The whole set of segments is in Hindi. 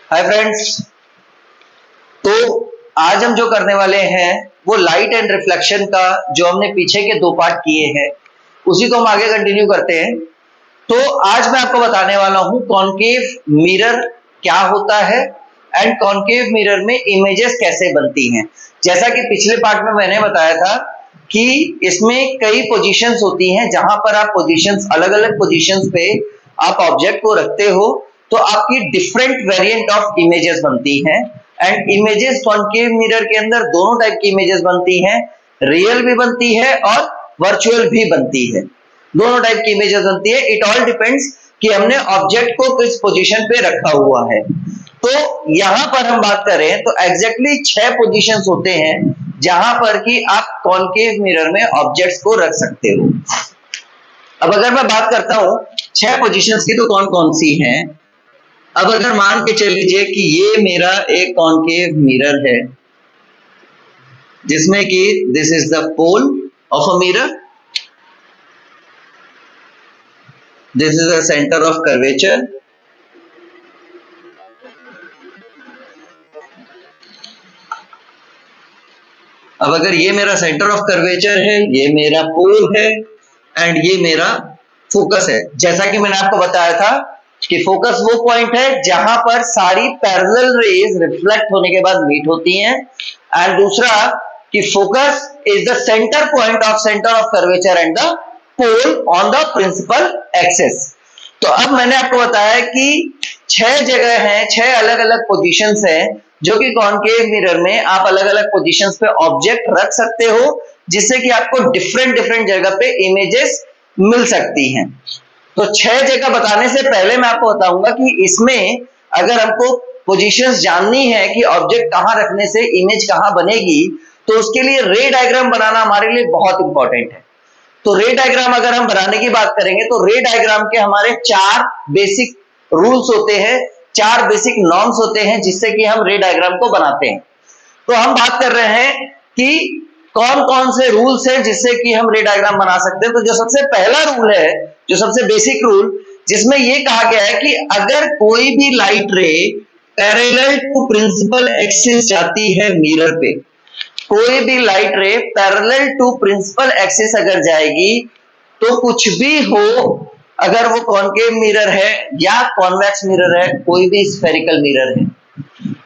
Hi friends. तो आज हम जो करने वाले हैं वो लाइट एंड रिफ्लेक्शन का जो हमने पीछे के दो पार्ट किए हैं उसी को हम आगे कंटिन्यू करते हैं। तो आज मैं आपको बताने वाला हूं कॉनकेव मिरर क्या होता है एंड कॉनकेव मिरर में इमेजेस कैसे बनती हैं। जैसा कि पिछले पार्ट में मैंने बताया था कि इसमें कई पोजीशंस होती हैं, जहां पर आप पोजीशंस अलग अलग पोजीशंस पे आप ऑब्जेक्ट को रखते हो तो आपकी डिफरेंट वेरिएंट ऑफ इमेजेस बनती हैं। एंड इमेजेस कॉनकेव मिरर के अंदर दोनों टाइप की इमेजेस बनती हैं, रियल भी बनती है और वर्चुअल भी बनती है। दोनों टाइप की इमेजेस बनती है। इट ऑल डिपेंड्स कि हमने ऑब्जेक्ट को किस पोजीशन पे रखा हुआ है। तो यहां पर हम बात करें तो एग्जैक्टली 6 पोजीशंस होते हैं जहां पर कि आप कॉनकेव मिरर में ऑब्जेक्ट्स को रख सकते हो। अब अगर मैं बात करता हूं 6 पोजीशंस की तो कौन कौन सी हैं। अब अगर मान के चल लीजिए कि ये मेरा एक कॉनकेव मिरर है जिसमें कि this is the pole of a mirror, this is the centre of curvature, अब अगर ये मेरा सेंटर ऑफ कर्वेचर है, ये मेरा पोल है एंड ये मेरा फोकस है। जैसा कि मैंने आपको बताया था कि फोकस वो पॉइंट है जहां पर सारी पैरेलल रेज रिफ्लेक्ट होने के बाद मीट होती हैं एंड दूसरा कि focus is the centre point of centre of curvature and the pole on the principal axis. तो अब मैंने आपको बताया कि 6 जगह हैं, 6 अलग अलग पोजीशंस हैं जो कि कॉनकेव मिरर में आप अलग अलग पोजीशंस पे ऑब्जेक्ट रख सकते हो जिससे कि आपको डिफरेंट डिफरेंट जगह पे इमेजेस मिल सकती हैं। तो 6 जगह बताने से पहले मैं आपको बताऊंगा कि इसमें अगर हमको पोजीशंस जाननी है कि ऑब्जेक्ट कहां रखने से इमेज कहां बनेगी तो उसके लिए रे डायग्राम बनाना हमारे लिए बहुत इंपॉर्टेंट है। तो रे डायग्राम अगर हम बनाने की बात करेंगे तो रे डायग्राम के हमारे 4 बेसिक रूल्स होते हैं, 4 बेसिक नॉर्म्स होते हैं जिससे कि हम रे डायग्राम को बनाते हैं। तो हम बात कर रहे हैं कि कौन कौन से रूल्स हैं जिससे कि हम रे डायग्राम बना सकते हैं। तो जो सबसे पहला रूल है, जो सबसे बेसिक रूल, जिसमें यह कहा गया है कि अगर कोई भी light ray parallel to principal axis जाती है मिरर पे, कोई भी light ray parallel to principal axis अगर जाएगी तो कुछ भी हो, अगर वो कॉनकेव मिरर है या कॉन्वेक्स मिरर है, कोई भी स्फेरिकल मिरर है,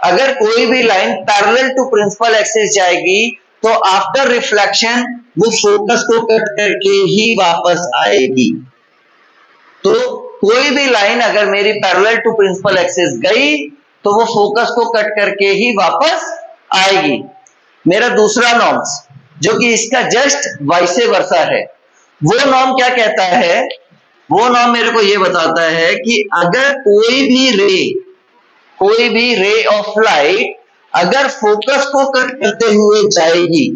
अगर कोई भी line parallel to principal axis जाएगी तो आफ्टर रिफ्लेक्शन वो फोकस को कट करके ही वापस आएगी। तो कोई भी लाइन अगर मेरी पैरेलल टू प्रिंसिपल एक्सिस गई तो वो फोकस को कट करके ही वापस आएगी। मेरा दूसरा नॉर्म्स जो कि इसका जस्ट वाइसे वर्सा है, वो नॉर्म क्या कहता है, वो नॉर्म मेरे को ये बताता है कि अगर कोई भी रे ऑफ लाइट अगर फोकस को कट करते हुए जाएगी,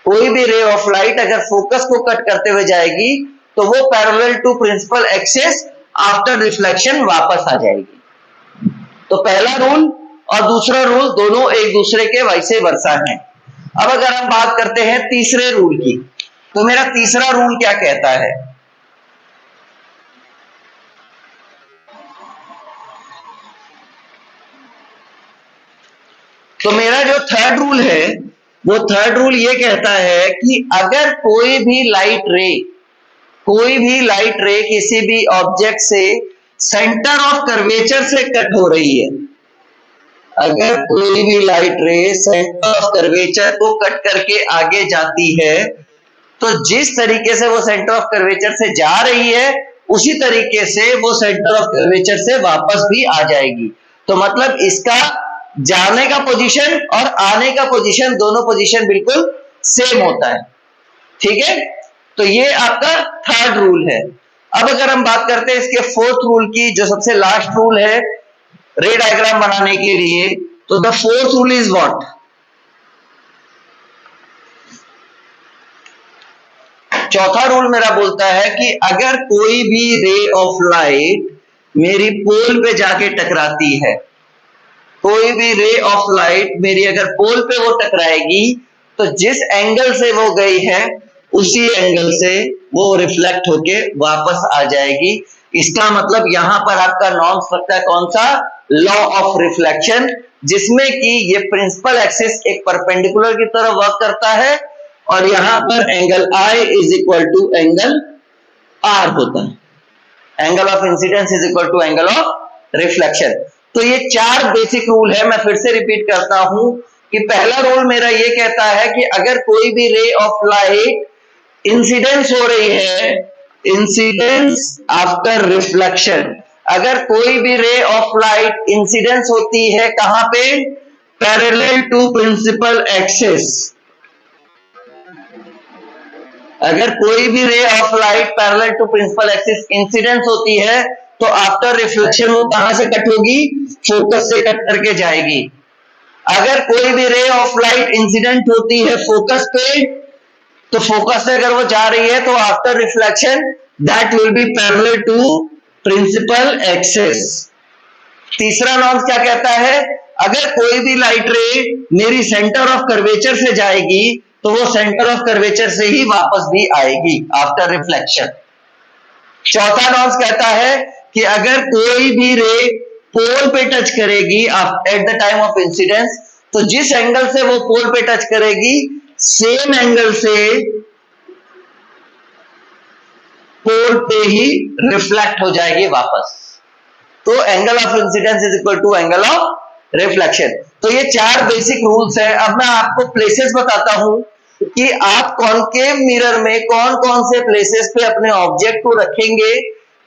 कोई भी रे ऑफ लाइट अगर फोकस को कट करते हुए जाएगी तो वो parallel to principal axis after reflection वापस आ जाएगी। तो पहला रूल और दूसरा रूल दोनों एक दूसरे के वाइसे वर्सा हैं। अब अगर हम बात करते हैं तीसरे रूल की, तो मेरा तीसरा रूल क्या कहता है, तो मेरा जो थर्ड रूल है वो थर्ड रूल ये कहता है कि अगर कोई भी लाइट रे किसी भी ऑब्जेक्ट से सेंटर ऑफ कर्वेचर से कट हो रही है, अगर कोई भी लाइट रे सेंटर ऑफ कर्वेचर को कट करके आगे जाती है तो जिस तरीके से वो सेंटर ऑफ कर्वेचर से जा रही है उसी तरीके से वो सेंटर ऑफ कर्वेचर से वापस भी आ जाएगी। तो मतलब इसका जाने का पोजीशन और आने का पोजीशन, दोनों पोजीशन बिल्कुल सेम होता है। ठीक है, तो ये आपका थर्ड रूल है। अब अगर हम बात करते हैं इसके फोर्थ रूल की, जो सबसे लास्ट रूल है रे डायग्राम बनाने के लिए, तो the fourth rule is what, चौथा रूल मेरा बोलता है कि अगर कोई भी रे ऑफ लाइट मेरी पोल पे जाके टकराती है, कोई भी रे ऑफ लाइट मेरी अगर पोल पे वो टकराएगी तो जिस एंगल से वो गई है उसी एंगल से वो रिफ्लेक्ट होके वापस आ जाएगी। इसका मतलब यहां पर आपका नॉर्म्स लगता है कौन सा, लॉ ऑफ रिफ्लेक्शन, जिसमें कि ये प्रिंसिपल एक्सिस एक परपेंडिकुलर की तरह वर्क करता है और यहां पर angle i is equal to angle r होता है। Angle of incidence is equal to angle of reflection. तो ये चार बेसिक रूल है, मैं फिर से रिपीट करता हूं कि पहला रूल मेरा ये कहता है कि अगर कोई भी रे ऑफ लाइट इंसिडेंस हो रही है, इंसिडेंस आफ्टर रिफ्लेक्शन, अगर कोई भी रे ऑफ लाइट इंसिडेंस होती है कहां पे, पैरेलल टू प्रिंसिपल एक्सिस, अगर कोई भी ray of light parallel to principal axis incidence होती है तो आफ्टर रिफ्लेक्शन वो कहां से कट होगी, फोकस से कट करके जाएगी। अगर कोई भी रे ऑफ लाइट इंसिडेंट होती है फोकस पे, तो फोकस से अगर वो जा रही है तो after reflection that will be parallel to principal axis. तीसरा नॉर्म क्या कहता है, अगर कोई भी लाइट रे मेरी सेंटर ऑफ कर्वेचर से जाएगी तो वो सेंटर ऑफ कर्वेचर से ही वापस भी आएगी आफ्टर रिफ्लेक्शन। चौथा नॉर्म कहता है कि अगर कोई भी रे पोल पे टच करेगी at the time of incidence, तो जिस एंगल से वो पोल पे टच करेगी सेम एंगल से पोल पे ही रिफ्लेक्ट हो जाएगी वापस। तो angle of incidence is equal to angle of reflection. तो ये चार बेसिक रूल्स है। अब मैं आपको प्लेसेस बताता हूं कि आप कॉनकेव मिरर में कौन कौन से प्लेसेस पे अपने ऑब्जेक्ट को रखेंगे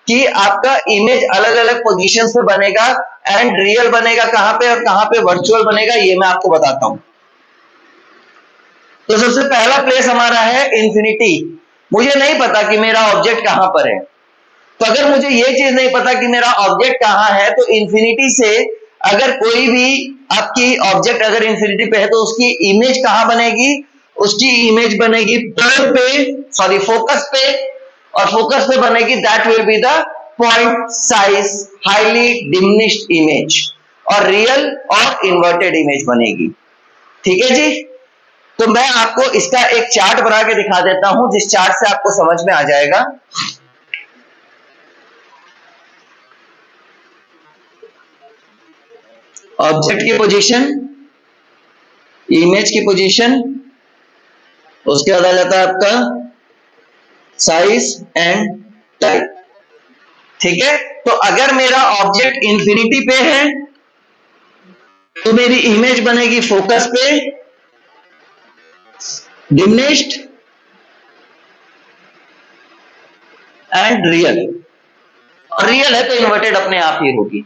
कि आपका इमेज अलग अलग पोजीशन पे बनेगा एंड रियल बनेगा कहां पे और कहां पे वर्चुअल बनेगा, ये मैं आपको बताता हूं। तो सबसे पहला प्लेस हमारा है इंफिनिटी। मुझे नहीं पता कि मेरा ऑब्जेक्ट कहां पर है, तो अगर मुझे ये चीज नहीं पता कि मेरा ऑब्जेक्ट कहां है तो इंफिनिटी से अगर कोई भी आपकी ऑब्जेक्ट अगर इंफिनिटी पे है तो उसकी इमेज कहां बनेगी, उसकी इमेज बनेगी पोल पे, सॉरी फोकस पे, और फोकस पे बनेगी that will be the point size highly diminished image, और रियल और इन्वर्टेड इमेज बनेगी। ठीक है जी। तो मैं आपको इसका एक चार्ट बना के दिखा देता हूं जिस चार्ट से आपको समझ में आ जाएगा। ऑब्जेक्ट की पोजीशन, इमेज की पोजीशन, उसके बाद आ जाता है आपका साइज एंड टाइप। ठीक है। तो अगर मेरा ऑब्जेक्ट इंफिनिटी पे है तो मेरी इमेज बनेगी फोकस पे, डिमिनिश्ड एंड रियल, और रियल है तो इन्वर्टेड अपने आप ही होगी।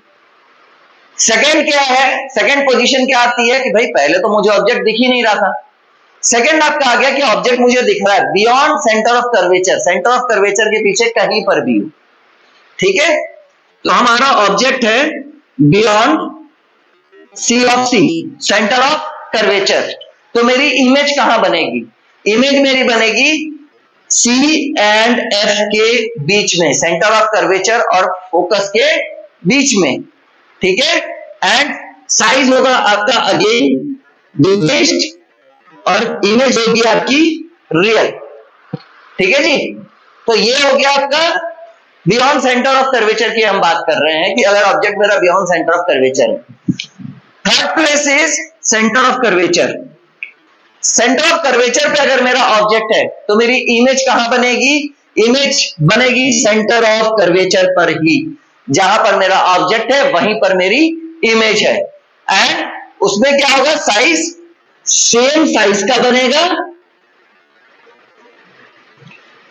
सेकंड क्या है, सेकंड पोजीशन क्या आती है कि भाई पहले तो मुझे ऑब्जेक्ट दिख ही नहीं रहा था, सेकंड आपका आ गया कि ऑब्जेक्ट मुझे दिख रहा है beyond centre of curvature, centre of curvature के पीछे कहीं पर भी हो। ठीक है। तो हमारा ऑब्जेक्ट है beyond C of C, centre of curvature. तो मेरी इमेज कहां बनेगी, इमेज मेरी बनेगी सी एंड एफ के बीच में, सेंटर ऑफ कर्वेचर और फोकस के बीच में। ठीक है। एंड साइज होगा आपका अगेन डिमिनिश्ड और इमेज होगी आपकी रियल। ठीक है जी। तो ये हो गया आपका बियॉन्ड सेंटर ऑफ कर्वेचर की हम बात कर रहे हैं कि अगर ऑब्जेक्ट मेरा बियॉन्ड सेंटर ऑफ कर्वेचर है। Third place is centre of curvature. Centre of curvature पे अगर मेरा ऑब्जेक्ट है तो मेरी इमेज कहां बनेगी, इमेज बनेगी सेंटर ऑफ कर्वेचर पर ही, जहां पर मेरा ऑब्जेक्ट है वहीं पर मेरी इमेज है। एंड उसमें क्या होगा, साइज सेम साइज का बनेगा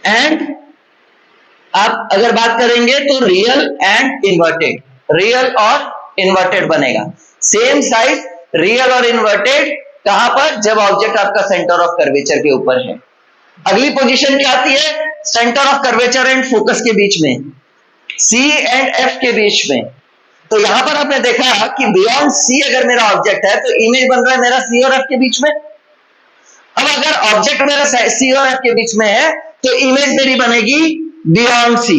एंड आप अगर बात करेंगे तो रियल एंड इन्वर्टेड, रियल और इन्वर्टेड बनेगा। सेम साइज रियल और इन्वर्टेड कहां पर, जब ऑब्जेक्ट आपका सेंटर ऑफ कर्वेचर के ऊपर है। अगली पोजीशन क्या आती है, centre of curvature and focus के बीच में, सी एंड एफ के बीच में। तो यहां पर आपने देखा कि बियॉन्ड सी अगर मेरा ऑब्जेक्ट है तो इमेज बन रहा है मेरा सी और एफ के बीच में। अब अगर ऑब्जेक्ट मेरा सी और एफ के बीच में है तो इमेज मेरी बनेगी beyond C,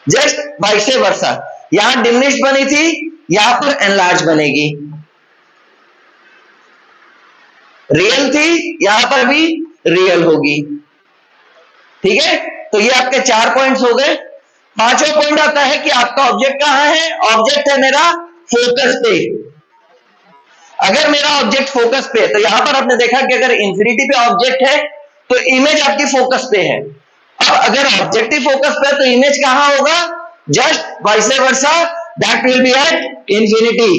just vice versa. यहां डिमिनिश्ड बनी थी, यहां पर एनलार्ज बनेगी, रियल थी यहां पर भी रियल होगी। ठीक है। तो ये आपके 4 पॉइंट्स हो गए। पांचवा पॉइंट आता है कि आपका ऑब्जेक्ट कहां है? ऑब्जेक्ट है मेरा फोकस पे। अगर मेरा ऑब्जेक्ट फोकस पे है तो यहां पर आपने देखा कि अगर इंफिनिटी पे ऑब्जेक्ट है तो इमेज आपकी फोकस पे है। अब अगर ऑब्जेक्टिव फोकस पे है तो इमेज कहां होगा? Just vice versa, that will B at infinity.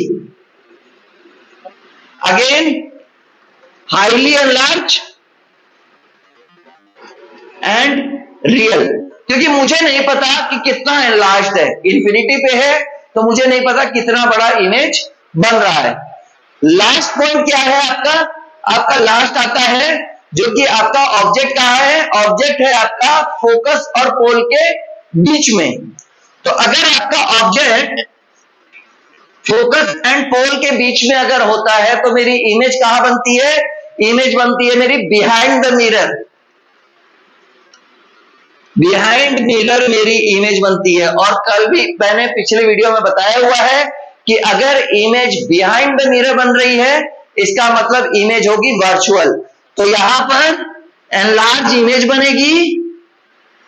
Again highly enlarge and real, क्योंकि मुझे नहीं पता कि कितना एनलार्ज्ड है, इंफिनिटी पे है तो मुझे नहीं पता कितना बड़ा इमेज बन रहा है। लास्ट पॉइंट क्या है आपका? आपका लास्ट आता है जो कि आपका ऑब्जेक्ट कहां है? ऑब्जेक्ट है आपका फोकस और पोल के बीच में। तो अगर आपका ऑब्जेक्ट फोकस एंड पोल के बीच में अगर होता है तो मेरी इमेज कहां बनती है? इमेज बनती है मेरी behind the mirror. Behind mirror मेरी इमेज बनती है। और कल भी मैंने पिछले वीडियो में बताया हुआ है कि अगर इमेज बिहाइंड द मिरर बन रही है इसका मतलब इमेज होगी वर्चुअल। तो यहां पर एनलार्ज इमेज बनेगी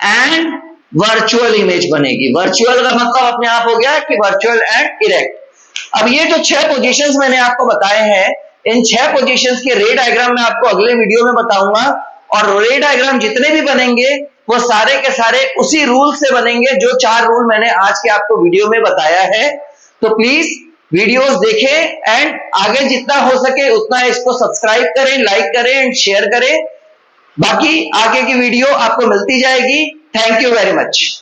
एंड वर्चुअल इमेज बनेगी। वर्चुअल का मतलब अपने आप हो गया कि वर्चुअल एंड इरेक्ट। अब ये जो 6 पोजीशंस मैंने आपको बताए हैं, इन 6 पोजीशंस के रे डायग्राम मैं आपको अगले वीडियो में बताऊंगा। और रे डायग्राम जितने भी बनेंगे वो सारे के सारे उसी रूल से बनेंगे जो 4 रूल मैंने आज के आपको वीडियो में बताया है। तो प्लीज वीडियोस देखें एंड आगे जितना हो सके उतना इसको सब्सक्राइब करें, लाइक करें एंड शेयर करें। बाकी आगे की वीडियो आपको मिलती जाएगी। Thank you very much.